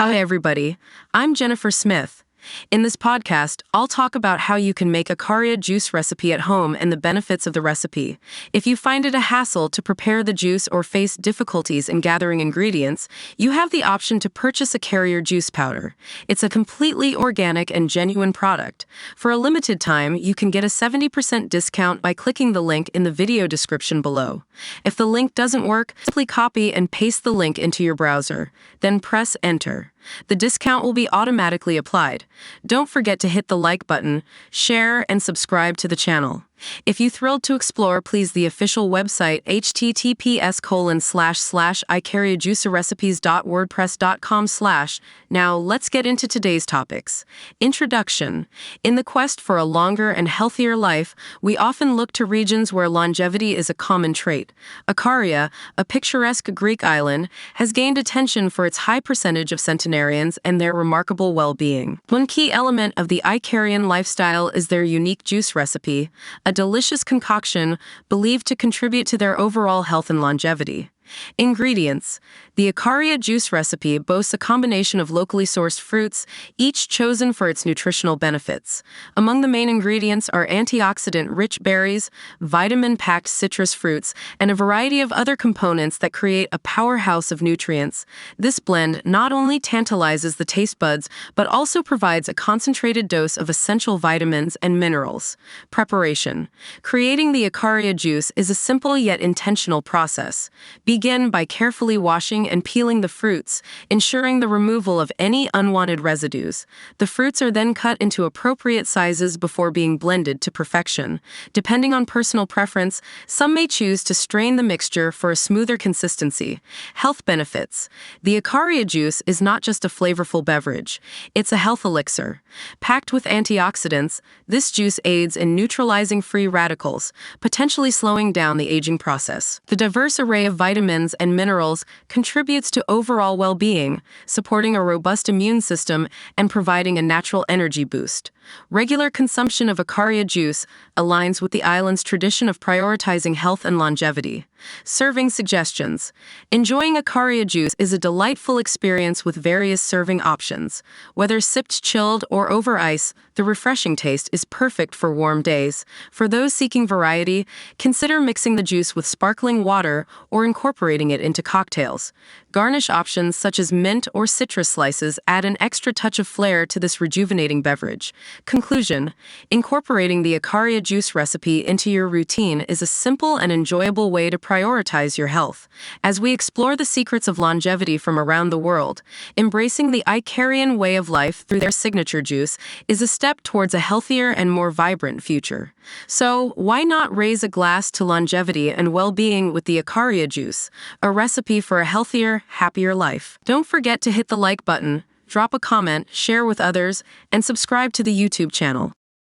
Hi, everybody. I'm Jennifer Smith. In this podcast, I'll talk about how you can make a Ikaria juice recipe at home and the benefits of the recipe. If you find it a hassle to prepare the juice or face difficulties in gathering ingredients, you have the option to purchase a Ikaria juice powder. It's a completely organic and genuine product. For a limited time, you can get a 70% discount by clicking the link in the video description below. If the link doesn't work, simply copy and paste the link into your browser, then press enter. The discount will be automatically applied. Don't forget to hit the like button, share, and subscribe to the channel. If you thrilled to explore, please the official website https://ikariajuicerecipes.wordpress.com/. Now let's get into today's topics. Introduction. In the quest for a longer and healthier life, we often look to regions where longevity is a common trait. Ikaria, a picturesque Greek island, has gained attention for its high percentage of centenarians and their remarkable well-being. One key element of the Ikarian lifestyle is their unique juice recipe, a delicious concoction believed to contribute to their overall health and longevity. Ingredients. The Ikaria juice recipe boasts a combination of locally sourced fruits, each chosen for its nutritional benefits. Among the main ingredients are antioxidant-rich berries, vitamin-packed citrus fruits, and a variety of other components that create a powerhouse of nutrients. This blend not only tantalizes the taste buds, but also provides a concentrated dose of essential vitamins and minerals. Preparation. Creating the Ikaria juice is a simple yet intentional process. Begin by carefully washing and peeling the fruits, ensuring the removal of any unwanted residues. The fruits are then cut into appropriate sizes before being blended to perfection. Depending on personal preference, some may choose to strain the mixture for a smoother consistency. Health benefits. The Ikaria juice is not just a flavorful beverage, it's a health elixir. Packed with antioxidants, this juice aids in neutralizing free radicals, potentially slowing down the aging process. The diverse array of vitamins and minerals contributes to overall well-being, supporting a robust immune system and providing a natural energy boost. Regular consumption of Ikaria juice aligns with the island's tradition of prioritizing health and longevity. Serving suggestions. Enjoying Ikaria juice is a delightful experience with various serving options. Whether sipped chilled or over ice, the refreshing taste is perfect for warm days. For those seeking variety, consider mixing the juice with sparkling water or incorporating it into cocktails. Garnish options such as mint or citrus slices add an extra touch of flair to this rejuvenating beverage. Conclusion. Incorporating the Ikaria juice recipe into your routine is a simple and enjoyable way to prioritize your health. As we explore the secrets of longevity from around the world, embracing the Ikarian way of life through their signature juice is a step towards a healthier and more vibrant future. So, why not raise a glass to longevity and well-being with the Ikaria juice, a recipe for a healthier, happier life? Don't forget to hit the like button, drop a comment, share with others, and subscribe to the YouTube channel.